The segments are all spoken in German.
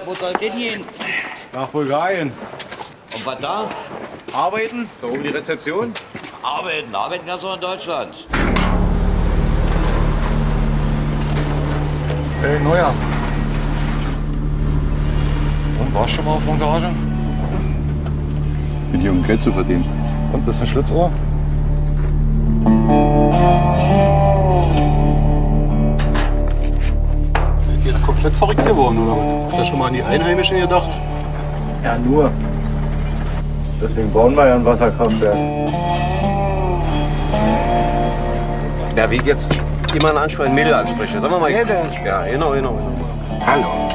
wo soll denn hin? Nach Bulgarien. Und was da? Arbeiten? So um die Rezeption? Arbeiten kannst du in Deutschland. Hey, Neuer. Und warst schon mal auf Montage? Bin hier, um Geld zu verdienen. Und, bist du ein Schlitzohr? Die ist komplett verrückt geworden, oder was? Hat er schon mal an die Einheimischen gedacht? Ja, nur. Deswegen bauen wir ja ein Wasserkraftwerk. Ja, wie jetzt jemanden ansprechen, Mädel ansprechen. Sagen wir mal. Ja, genau. Hallo.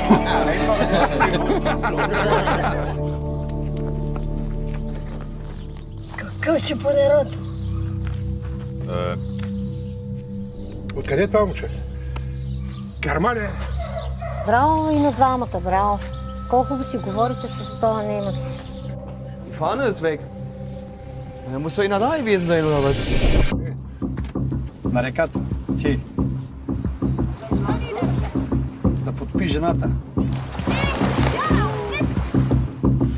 Какъв си подарък? Откъде това момче? Германия. Браво и на двамата, браво. Колко го си говорите с този немец? Die Fahne ist weg. Da muss doch einer da gewesen sein, oder was? На реката. Ти. Да подпи жената.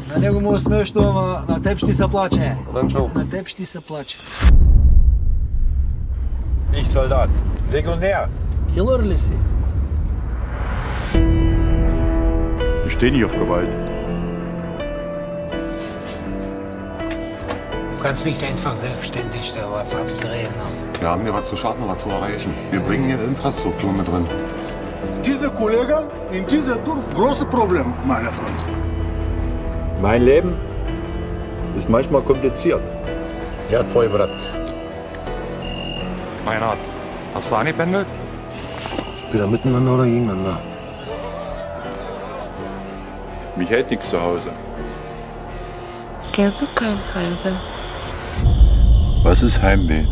На него му е смешно, ама на теб ще се плаче. Dann На теб ще се плаче. Ich Soldat. Legionär. Килър ли си? Ich stehe nicht auf Gewalt. Du kannst nicht einfach selbstständig da was abdrehen. Wir haben hier was zu schaffen, was zu erreichen. Wir bringen hier Infrastruktur mit drin. Dieser Kollege in dieser Dorf großes Problem, meine Freunde. Mein Leben ist manchmal kompliziert. Ja, tvoj brat. Meinhard, hast du angependelt? Wieder miteinander oder gegeneinander? Mich hält nichts zu Hause. Kennst du kein Heimweh? Was ist Heimweh?